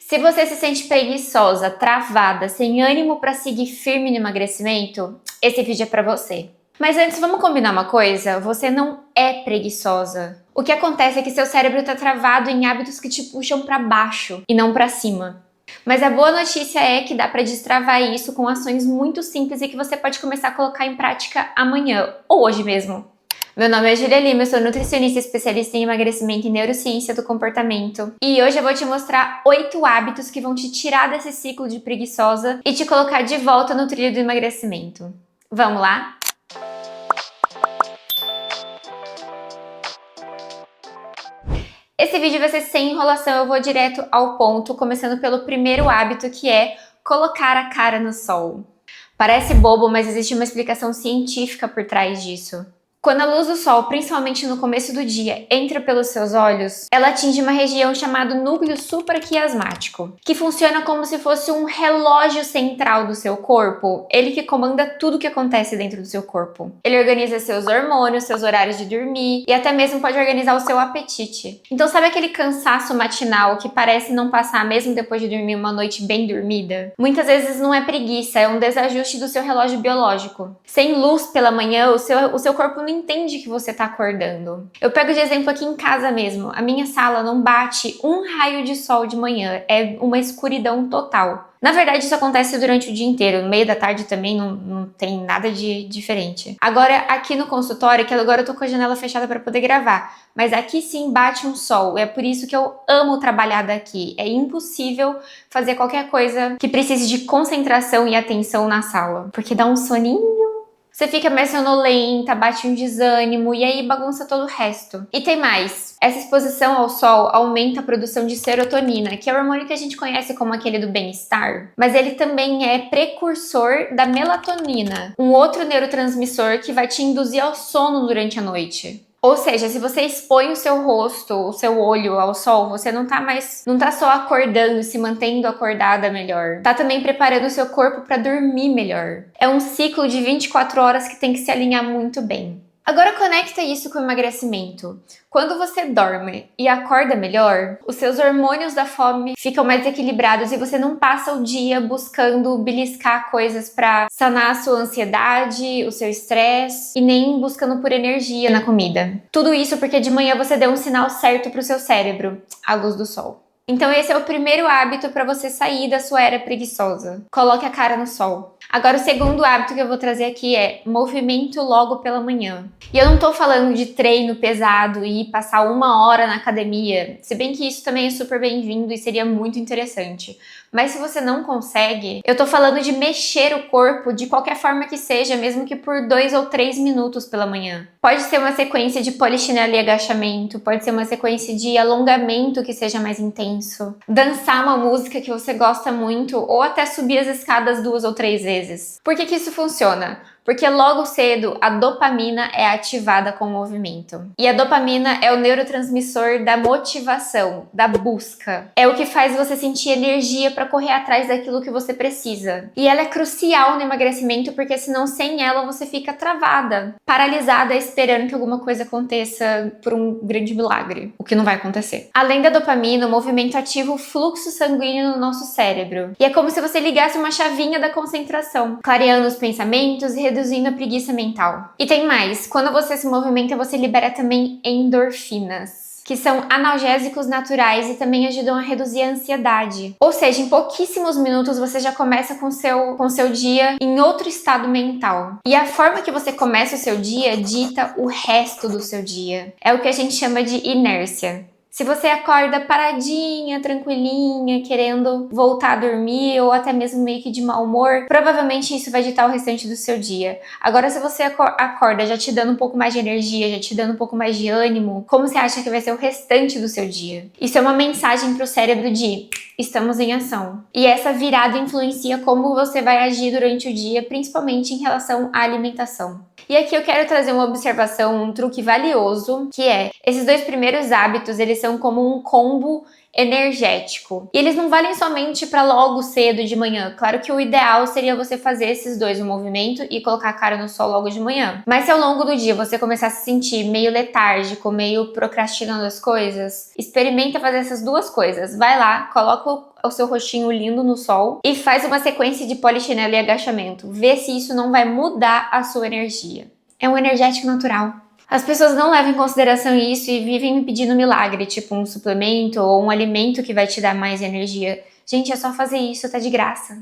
Se você se sente preguiçosa, travada, sem ânimo para seguir firme no emagrecimento, esse vídeo é para você. Mas antes, vamos combinar uma coisa? Você não é preguiçosa. O que acontece é que seu cérebro está travado em hábitos que te puxam para baixo e não para cima. Mas a boa notícia é que dá para destravar isso com ações muito simples e que você pode começar a colocar em prática amanhã ou hoje mesmo. Meu nome é Julia Lima, eu sou nutricionista especialista em emagrecimento e neurociência do comportamento. E hoje eu vou te mostrar 8 hábitos que vão te tirar desse ciclo de preguiçosa e te colocar de volta no trilho do emagrecimento. Vamos lá? Esse vídeo vai ser sem enrolação, eu vou direto ao ponto, começando pelo primeiro hábito, que é colocar a cara no sol. Parece bobo, mas existe uma explicação científica por trás disso. Quando a luz do sol, principalmente no começo do dia, entra pelos seus olhos, ela atinge uma região chamada núcleo supraquiasmático, que funciona como se fosse um relógio central do seu corpo, ele que comanda tudo o que acontece dentro do seu corpo. Ele organiza seus hormônios, seus horários de dormir e até mesmo pode organizar o seu apetite. Então sabe aquele cansaço matinal que parece não passar mesmo depois de dormir uma noite bem dormida? Muitas vezes não é preguiça, é um desajuste do seu relógio biológico. Sem luz pela manhã, o seu corpo não entende que você tá acordando. Eu pego de exemplo aqui em casa mesmo. A minha sala não bate um raio de sol de manhã. É uma escuridão total. Na verdade, isso acontece durante o dia inteiro. No meio da tarde também não tem nada de diferente. Agora, aqui no consultório, que agora eu tô com a janela fechada para poder gravar, mas aqui sim bate um sol. É por isso que eu amo trabalhar daqui. É impossível fazer qualquer coisa que precise de concentração e atenção na sala, porque dá um soninho. Você fica mais sonolenta, bate um desânimo e aí bagunça todo o resto. E tem mais. Essa exposição ao sol aumenta a produção de serotonina, que é o hormônio que a gente conhece como aquele do bem-estar. Mas ele também é precursor da melatonina, um outro neurotransmissor que vai te induzir ao sono durante a noite. Ou seja, se você expõe o seu rosto, o seu olho ao sol, você não tá só acordando, se mantendo acordada melhor. Tá também preparando o seu corpo para dormir melhor. É um ciclo de 24 horas que tem que se alinhar muito bem. Agora conecta isso com o emagrecimento. Quando você dorme e acorda melhor, os seus hormônios da fome ficam mais equilibrados e você não passa o dia buscando beliscar coisas para sanar a sua ansiedade, o seu estresse e nem buscando por energia na comida. Tudo isso porque de manhã você deu um sinal certo para o seu cérebro, a luz do sol. Então esse é o primeiro hábito para você sair da sua era preguiçosa. Coloque a cara no sol. Agora o segundo hábito que eu vou trazer aqui é movimento logo pela manhã. E eu não tô falando de treino pesado e passar 1 hora na academia, se bem que isso também é super bem-vindo e seria muito interessante. Mas se você não consegue, eu tô falando de mexer o corpo de qualquer forma que seja, mesmo que por 2 ou 3 minutos pela manhã. Pode ser uma sequência de polichinelo e agachamento, pode ser uma sequência de alongamento que seja mais intenso, dançar uma música que você gosta muito ou até subir as escadas 2 ou 3 vezes. Por que isso funciona? Porque logo cedo a dopamina é ativada com o movimento. E a dopamina é o neurotransmissor da motivação, da busca. É o que faz você sentir energia para correr atrás daquilo que você precisa. E ela é crucial no emagrecimento porque senão sem ela você fica travada, paralisada esperando que alguma coisa aconteça por um grande milagre, o que não vai acontecer. Além da dopamina, o movimento ativa o fluxo sanguíneo no nosso cérebro. E é como se você ligasse uma chavinha da concentração, clareando os pensamentos e reduzindo a preguiça mental. E tem mais, quando você se movimenta, você libera também endorfinas, que são analgésicos naturais e também ajudam a reduzir a ansiedade. Ou seja, em pouquíssimos minutos você já começa com seu dia em outro estado mental. E a forma que você começa o seu dia dita o resto do seu dia. É o que a gente chama de inércia. Se você acorda paradinha, tranquilinha, querendo voltar a dormir ou até mesmo meio que de mau humor, provavelmente isso vai ditar o restante do seu dia. Agora, se você acorda já te dando um pouco mais de energia, já te dando um pouco mais de ânimo, como você acha que vai ser o restante do seu dia? Isso é uma mensagem para o cérebro de estamos em ação. E essa virada influencia como você vai agir durante o dia, principalmente em relação à alimentação. E aqui eu quero trazer uma observação, um truque valioso, que é, esses 2 primeiros hábitos, eles são como um combo energético. E eles não valem somente para logo cedo de manhã. Claro que o ideal seria você fazer esses dois, o movimento e colocar a cara no sol logo de manhã. Mas se ao longo do dia você começar a se sentir meio letárgico, meio procrastinando as coisas, experimenta fazer essas duas coisas. Vai lá, coloca o seu rostinho lindo no sol e faz uma sequência de polichinelo e agachamento. Vê se isso não vai mudar a sua energia. É um energético natural. As pessoas não levam em consideração isso e vivem me pedindo milagre, tipo um suplemento ou um alimento que vai te dar mais energia. Gente, é só fazer isso, tá de graça.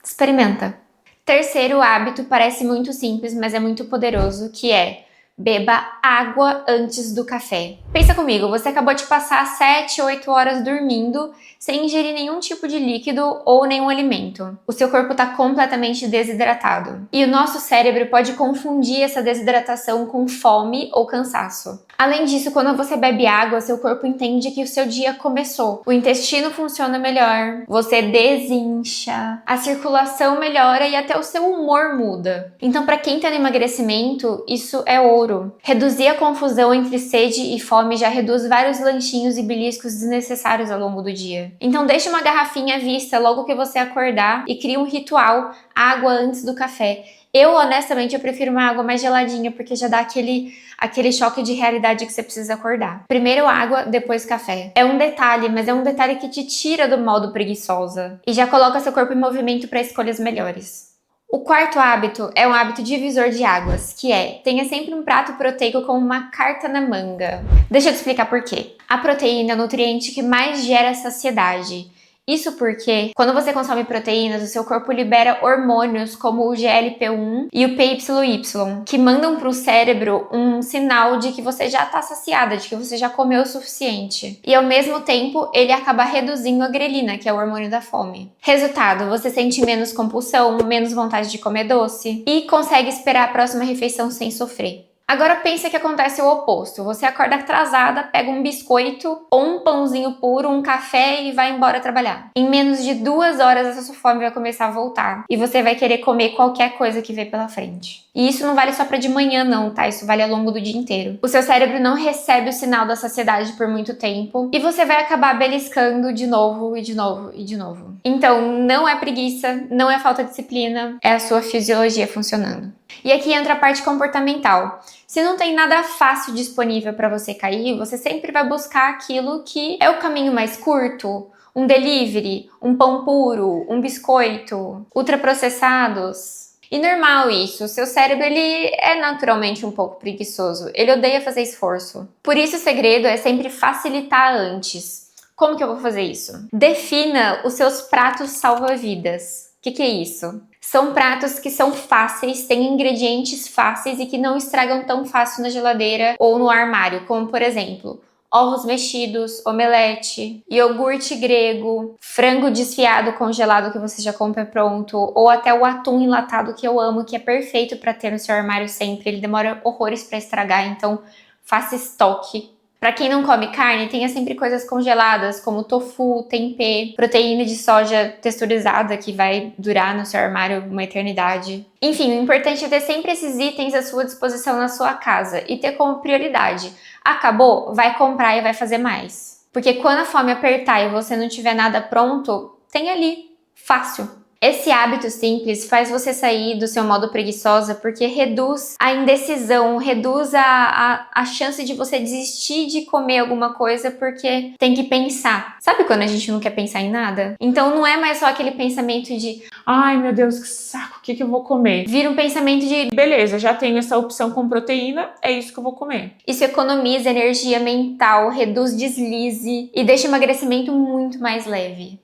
Experimenta. Terceiro hábito parece muito simples, mas é muito poderoso, que é: beba água antes do café. Pensa comigo, você acabou de passar 7, 8 horas dormindo sem ingerir nenhum tipo de líquido ou nenhum alimento. O seu corpo está completamente desidratado. E o nosso cérebro pode confundir essa desidratação com fome ou cansaço. Além disso, quando você bebe água, seu corpo entende que o seu dia começou. O intestino funciona melhor, você desincha, a circulação melhora e até o seu humor muda. Então, para quem tá no emagrecimento, isso é ouro. Reduzir a confusão entre sede e fome já reduz vários lanchinhos e beliscos desnecessários ao longo do dia. Então, deixe uma garrafinha à vista logo que você acordar e crie um ritual: água antes do café. Eu, honestamente, eu prefiro uma água mais geladinha, porque já dá aquele choque de realidade que você precisa acordar. Primeiro água, depois café. É um detalhe, mas é um detalhe que te tira do modo preguiçosa e já coloca seu corpo em movimento para escolhas melhores. O quarto hábito é um hábito divisor de águas, que é: tenha sempre um prato proteico com uma carta na manga. Deixa eu te explicar por quê. A proteína é o nutriente que mais gera saciedade. Isso porque, quando você consome proteínas, o seu corpo libera hormônios como o GLP-1 e o PYY, que mandam para o cérebro um sinal de que você já está saciada, de que você já comeu o suficiente. E ao mesmo tempo, ele acaba reduzindo a grelina, que é o hormônio da fome. Resultado, você sente menos compulsão, menos vontade de comer doce e consegue esperar a próxima refeição sem sofrer. Agora pensa que acontece o oposto. Você acorda atrasada, pega um biscoito ou um pãozinho puro, um café e vai embora trabalhar. Em menos de 2 horas essa sua fome vai começar a voltar e você vai querer comer qualquer coisa que vê pela frente. E isso não vale só pra de manhã não, tá? Isso vale ao longo do dia inteiro. O seu cérebro não recebe o sinal da saciedade por muito tempo e você vai acabar beliscando de novo e de novo e de novo. Então, não é preguiça, não é falta de disciplina, é a sua fisiologia funcionando. E aqui entra a parte comportamental. Se não tem nada fácil disponível para você cair, você sempre vai buscar aquilo que é o caminho mais curto. Um delivery, um pão puro, um biscoito, ultraprocessados. E normal isso, o seu cérebro ele é naturalmente um pouco preguiçoso, ele odeia fazer esforço. Por isso o segredo é sempre facilitar antes. Como que eu vou fazer isso? Defina os seus pratos salva-vidas. O que é isso? São pratos que são fáceis, têm ingredientes fáceis e que não estragam tão fácil na geladeira ou no armário, como por exemplo, ovos mexidos, omelete, iogurte grego, frango desfiado congelado que você já compra pronto, ou até o atum enlatado que eu amo, que é perfeito para ter no seu armário sempre. Ele demora horrores para estragar, então faça estoque. Para quem não come carne, tenha sempre coisas congeladas, como tofu, tempê, proteína de soja texturizada que vai durar no seu armário uma eternidade. Enfim, o importante é ter sempre esses itens à sua disposição na sua casa e ter como prioridade. Acabou? Vai comprar e vai fazer mais. Porque quando a fome apertar e você não tiver nada pronto, tem ali, fácil. Esse hábito simples faz você sair do seu modo preguiçosa porque reduz a indecisão, reduz a chance de você desistir de comer alguma coisa porque tem que pensar. Sabe quando a gente não quer pensar em nada? Então não é mais só aquele pensamento de ai meu Deus, que saco, o que eu vou comer? Vira um pensamento de beleza, já tenho essa opção com proteína, é isso que eu vou comer. Isso economiza energia mental, reduz deslize e deixa o emagrecimento muito mais leve.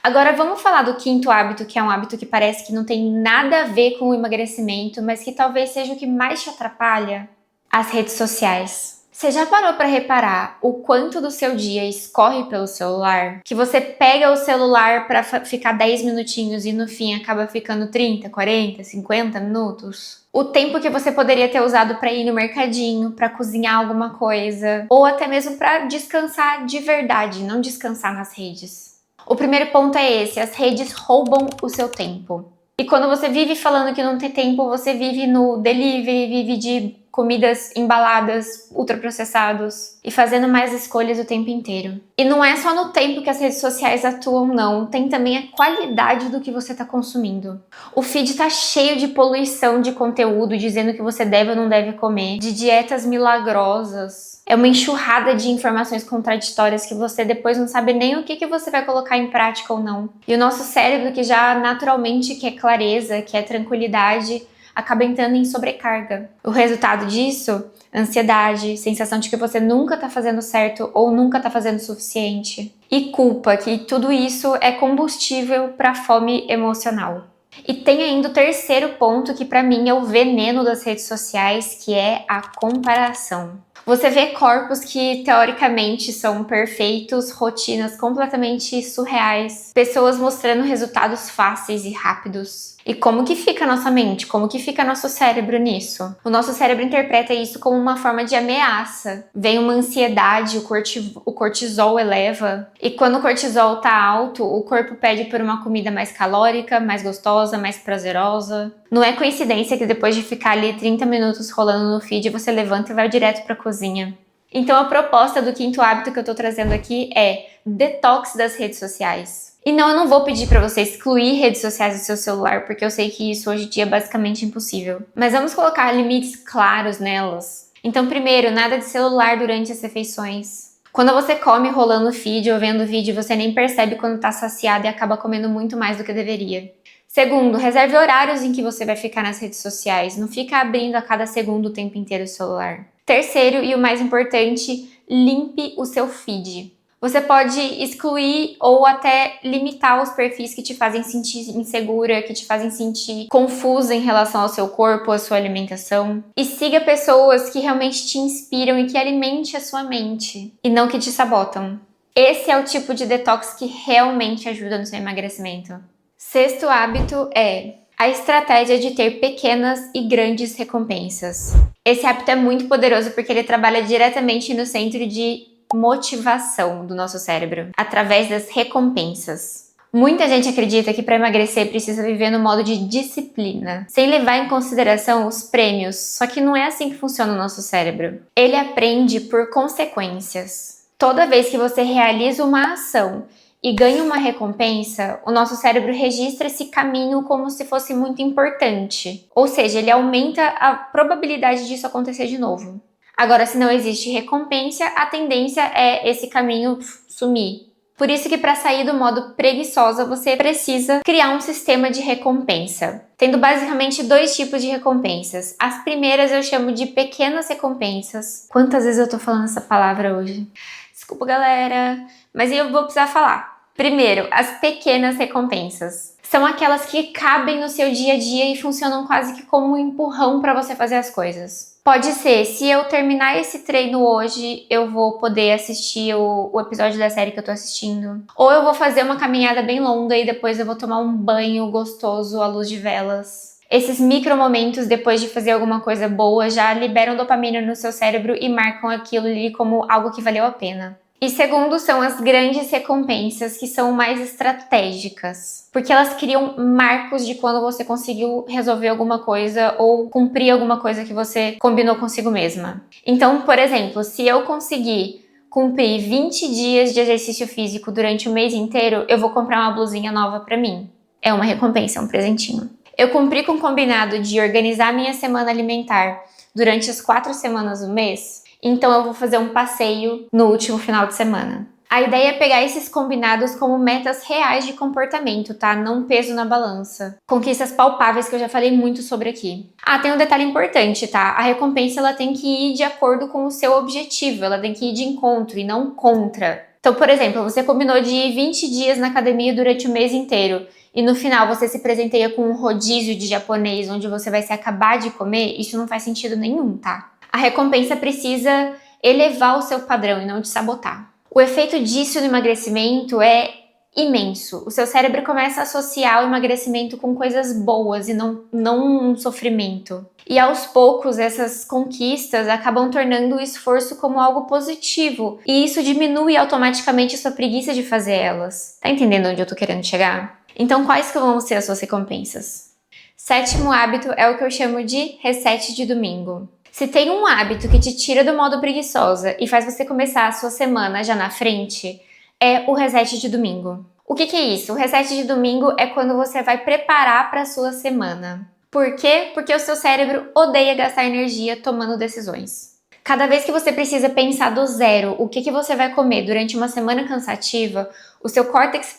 Agora vamos falar do quinto hábito, que é um hábito que parece que não tem nada a ver com o emagrecimento, mas que talvez seja o que mais te atrapalha: as redes sociais. Você já parou para reparar o quanto do seu dia escorre pelo celular? Que você pega o celular para ficar 10 minutinhos e no fim acaba ficando 30, 40, 50 minutos? O tempo que você poderia ter usado para ir no mercadinho, para cozinhar alguma coisa, ou até mesmo para descansar de verdade, não descansar nas redes. O primeiro ponto é esse: as redes roubam o seu tempo. E quando você vive falando que não tem tempo, você vive no delivery, vive de comidas embaladas, ultraprocessados e fazendo mais escolhas o tempo inteiro. E não é só no tempo que as redes sociais atuam, não. Tem também a qualidade do que você está consumindo. O feed tá cheio de poluição de conteúdo, dizendo que você deve ou não deve comer, de dietas milagrosas. É uma enxurrada de informações contraditórias que você depois não sabe nem o que você vai colocar em prática ou não. E o nosso cérebro, que já naturalmente quer clareza, quer tranquilidade, acaba entrando em sobrecarga. O resultado disso? Ansiedade, sensação de que você nunca tá fazendo certo ou nunca tá fazendo o suficiente. E culpa, que tudo isso é combustível para a fome emocional. E tem ainda o terceiro ponto, que para mim é o veneno das redes sociais, que é a comparação. Você vê corpos que teoricamente são perfeitos, rotinas completamente surreais, pessoas mostrando resultados fáceis e rápidos. E como que fica a nossa mente? Como que fica nosso cérebro nisso? O nosso cérebro interpreta isso como uma forma de ameaça. Vem uma ansiedade, o cortisol eleva. E quando o cortisol tá alto, o corpo pede por uma comida mais calórica, mais gostosa, mais prazerosa. Não é coincidência que depois de ficar ali 30 minutos rolando no feed, você levanta e vai direto pra cozinha. Então a proposta do quinto hábito que eu tô trazendo aqui é detox das redes sociais. E não, eu não vou pedir pra você excluir redes sociais do seu celular, porque eu sei que isso hoje em dia é basicamente impossível. Mas vamos colocar limites claros nelas. Então, primeiro, nada de celular durante as refeições. Quando você come rolando feed ou vendo vídeo, você nem percebe quando tá saciado e acaba comendo muito mais do que deveria. Segundo, reserve horários em que você vai ficar nas redes sociais. Não fica abrindo a cada segundo o tempo inteiro o celular. Terceiro, e o mais importante, limpe o seu feed. Você pode excluir ou até limitar os perfis que te fazem sentir insegura, que te fazem sentir confusa em relação ao seu corpo, à sua alimentação. E siga pessoas que realmente te inspiram e que alimente a sua mente, e não que te sabotam. Esse é o tipo de detox que realmente ajuda no seu emagrecimento. Sexto hábito é a estratégia de ter pequenas e grandes recompensas. Esse hábito é muito poderoso porque ele trabalha diretamente no centro de motivação do nosso cérebro, através das recompensas. Muita gente acredita que para emagrecer precisa viver no modo de disciplina, sem levar em consideração os prêmios, só que não é assim que funciona o nosso cérebro. Ele aprende por consequências. Toda vez que você realiza uma ação e ganha uma recompensa, o nosso cérebro registra esse caminho como se fosse muito importante. Ou seja, ele aumenta a probabilidade disso acontecer de novo. Agora, se não existe recompensa, a tendência é esse caminho sumir. Por isso que para sair do modo preguiçosa, você precisa criar um sistema de recompensa, tendo basicamente dois tipos de recompensas. As primeiras eu chamo de pequenas recompensas. Quantas vezes eu tô falando essa palavra hoje? Desculpa, galera, mas eu vou precisar falar. Primeiro, as pequenas recompensas. São aquelas que cabem no seu dia a dia e funcionam quase que como um empurrão para você fazer as coisas. Pode ser, se eu terminar esse treino hoje, eu vou poder assistir o episódio da série que eu tô assistindo. Ou eu vou fazer uma caminhada bem longa e depois eu vou tomar um banho gostoso à luz de velas. Esses micro momentos depois de fazer alguma coisa boa já liberam dopamina no seu cérebro e marcam aquilo ali como algo que valeu a pena. E segundo, são as grandes recompensas, que são mais estratégicas, porque elas criam marcos de quando você conseguiu resolver alguma coisa ou cumprir alguma coisa que você combinou consigo mesma. Então, por exemplo, se eu conseguir cumprir 20 dias de exercício físico durante o mês inteiro, eu vou comprar uma blusinha nova pra mim. É uma recompensa, é um presentinho. Eu cumpri com o combinado de organizar minha semana alimentar durante as 4 semanas do mês, então eu vou fazer um passeio no último final de semana. A ideia é pegar esses combinados como metas reais de comportamento, tá? Não peso na balança. Conquistas palpáveis que eu já falei muito sobre aqui. Tem um detalhe importante, tá? A recompensa ela tem que ir de acordo com o seu objetivo, ela tem que ir de encontro e não contra. Então, por exemplo, você combinou de ir 20 dias na academia durante o mês inteiro e no final você se presenteia com um rodízio de japonês onde você vai se acabar de comer, isso não faz sentido nenhum, tá? A recompensa precisa elevar o seu padrão e não te sabotar. O efeito disso no emagrecimento é imenso. O seu cérebro começa a associar o emagrecimento com coisas boas e não um sofrimento. E aos poucos, essas conquistas acabam tornando o esforço como algo positivo. E isso diminui automaticamente a sua preguiça de fazer elas. Tá entendendo onde eu tô querendo chegar? Então, quais que vão ser as suas recompensas? Sétimo hábito é o que eu chamo de reset de domingo. Se tem um hábito que te tira do modo preguiçosa e faz você começar a sua semana já na frente, é o reset de domingo. O que é isso? O reset de domingo é quando você vai preparar para a sua semana. Por quê? Porque o seu cérebro odeia gastar energia tomando decisões. Cada vez que você precisa pensar do zero o que você vai comer durante uma semana cansativa, o seu córtex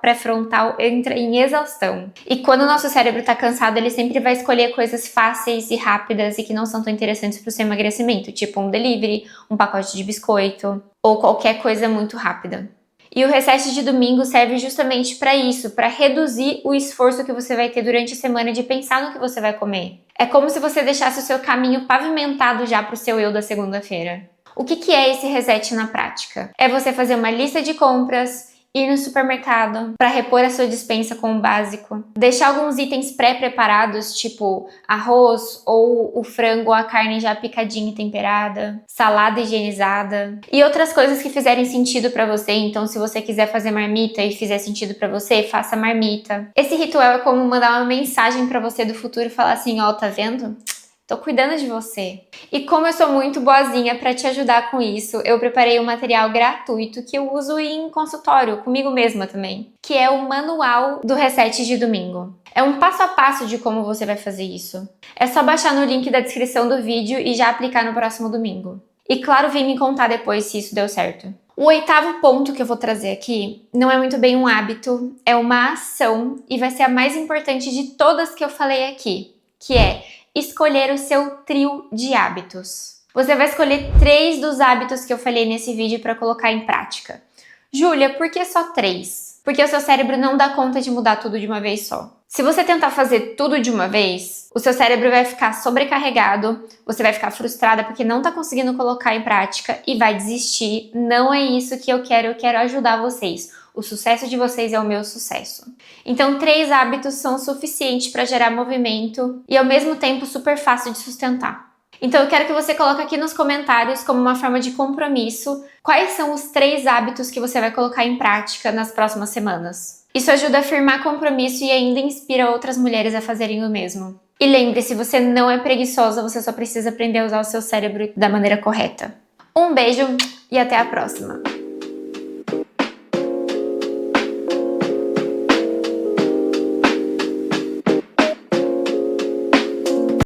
pré-frontal entra em exaustão. E quando o nosso cérebro está cansado, ele sempre vai escolher coisas fáceis e rápidas e que não são tão interessantes para o seu emagrecimento, tipo um delivery, um pacote de biscoito ou qualquer coisa muito rápida. E o reset de domingo serve justamente para isso, para reduzir o esforço que você vai ter durante a semana de pensar no que você vai comer. É como se você deixasse o seu caminho pavimentado já para o seu eu da segunda-feira. O que é esse reset na prática? É você fazer uma lista de compras, ir no supermercado para repor a sua despensa com o básico, deixar alguns itens pré-preparados, tipo arroz ou o frango ou a carne já picadinha e temperada, salada higienizada e outras coisas que fizerem sentido para você. Então, se você quiser fazer marmita e fizer sentido para você, faça marmita. Esse ritual é como mandar uma mensagem para você do futuro e falar assim, ó, tá vendo? Tô cuidando de você. E como eu sou muito boazinha para te ajudar com isso, eu preparei um material gratuito que eu uso em consultório, comigo mesma também, que é o Manual do Reset de Domingo. É um passo a passo de como você vai fazer isso. É só baixar no link da descrição do vídeo e já aplicar no próximo domingo. E claro, vem me contar depois se isso deu certo. O 8º ponto que eu vou trazer aqui não é muito bem um hábito, é uma ação e vai ser a mais importante de todas que eu falei aqui, que é escolher o seu trio de hábitos. Você vai escolher 3 dos hábitos que eu falei nesse vídeo para colocar em prática. Júlia, por que só 3? Porque o seu cérebro não dá conta de mudar tudo de uma vez só. Se você tentar fazer tudo de uma vez, o seu cérebro vai ficar sobrecarregado, você vai ficar frustrada porque não está conseguindo colocar em prática e vai desistir. Não é isso que eu quero ajudar vocês. O sucesso de vocês é o meu sucesso. Então, 3 hábitos são suficientes para gerar movimento e ao mesmo tempo super fácil de sustentar. Então, eu quero que você coloque aqui nos comentários, como uma forma de compromisso, quais são os 3 hábitos que você vai colocar em prática nas próximas semanas. Isso ajuda a firmar compromisso e ainda inspira outras mulheres a fazerem o mesmo. E lembre-se, você não é preguiçosa, você só precisa aprender a usar o seu cérebro da maneira correta. Um beijo e até a próxima!